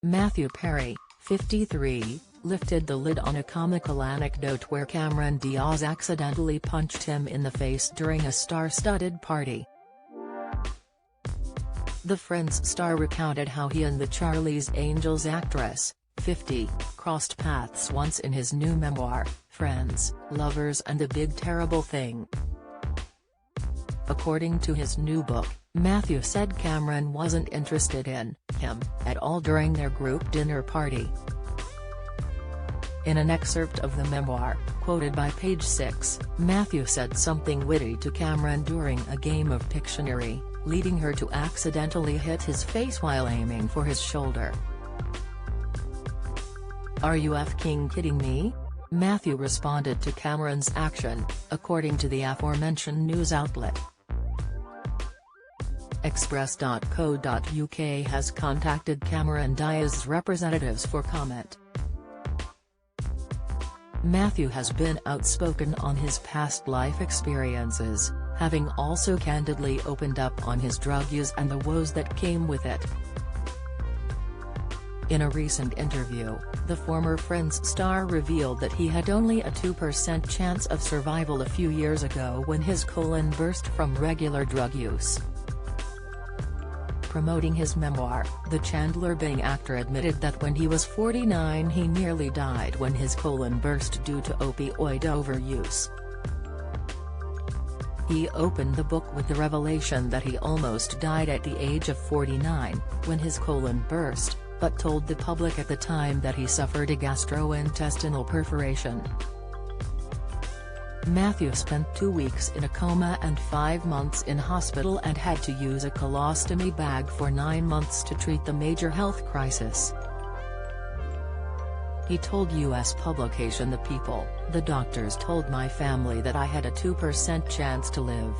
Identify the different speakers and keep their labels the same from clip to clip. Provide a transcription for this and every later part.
Speaker 1: Matthew Perry, 53, lifted the lid on a comical anecdote where Cameron Diaz accidentally punched him in the face during a star-studded party. The Friends star recounted how he and the Charlie's Angels actress, 50, crossed paths once in his new memoir, Friends, Lovers and the Big Terrible Thing. According to his new book, Matthew said Cameron wasn't interested in him at all during their group dinner party. In an excerpt of the memoir, quoted by Page 6, Matthew said something witty to Cameron during a game of Pictionary, leading her to accidentally hit his face while aiming for his shoulder. "Are you f***ing kidding me?" Matthew responded to Cameron's action, according to the aforementioned news outlet. Express.co.uk has contacted Cameron Diaz's representatives for comment. Matthew has been outspoken on his past life experiences, having also candidly opened up on his drug use and the woes that came with it. In a recent interview, the former Friends star revealed that he had only a 2% chance of survival a few years ago when his colon burst from regular drug use. Promoting his memoir, the Chandler Bing actor admitted that when he was 49 he nearly died when his colon burst due to opioid overuse. He opened the book with the revelation that he almost died at the age of 49, when his colon burst, but told the public at the time that he suffered a gastrointestinal perforation. Matthew spent 2 weeks in a coma and 5 months in hospital and had to use a colostomy bag for 9 months to treat the major health crisis. He told U.S. publication The People, "The doctors told my family that I had a 2% chance to live.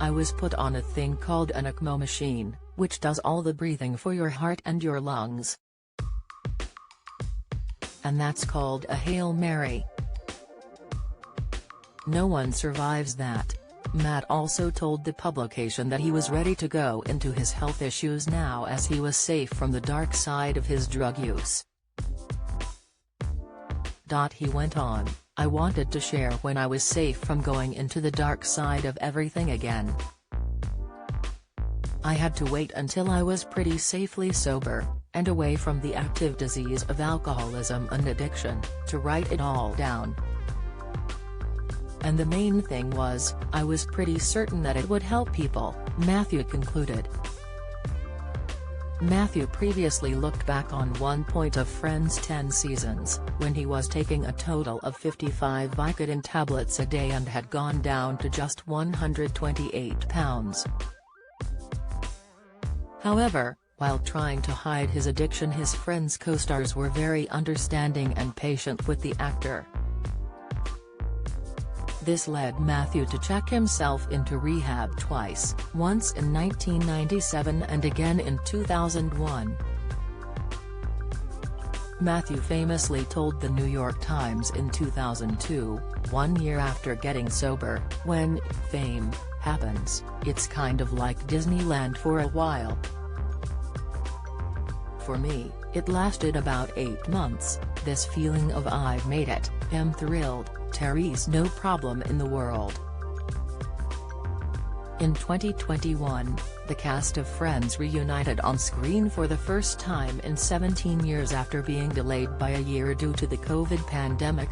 Speaker 1: I was put on a thing called an ECMO machine, which does all the breathing for your heart and your lungs. And that's called a Hail Mary. No one survives that." Matt also told the publication that he was ready to go into his health issues now as he was safe from the dark side of his drug use. He went on, "I wanted to share when I was safe from going into the dark side of everything again. I had to wait until I was pretty safely sober, and away from the active disease of alcoholism and addiction, to write it all down. And the main thing was, I was pretty certain that it would help people," Matthew concluded. Matthew previously looked back on one point of Friends' 10 seasons, when he was taking a total of 55 Vicodin tablets a day and had gone down to just 128 pounds. However, while trying to hide his addiction, his Friends co-stars were very understanding and patient with the actor. This led Matthew to check himself into rehab twice, once in 1997 and again in 2001. Matthew famously told the New York Times in 2002, 1 year after getting sober, "When fame happens, it's kind of like Disneyland for a while. For me, it lasted about 8 months, this feeling of I've made it, am thrilled, Terry's no problem in the world." In 2021, the cast of Friends reunited on screen for the first time in 17 years after being delayed by a year due to the COVID pandemic,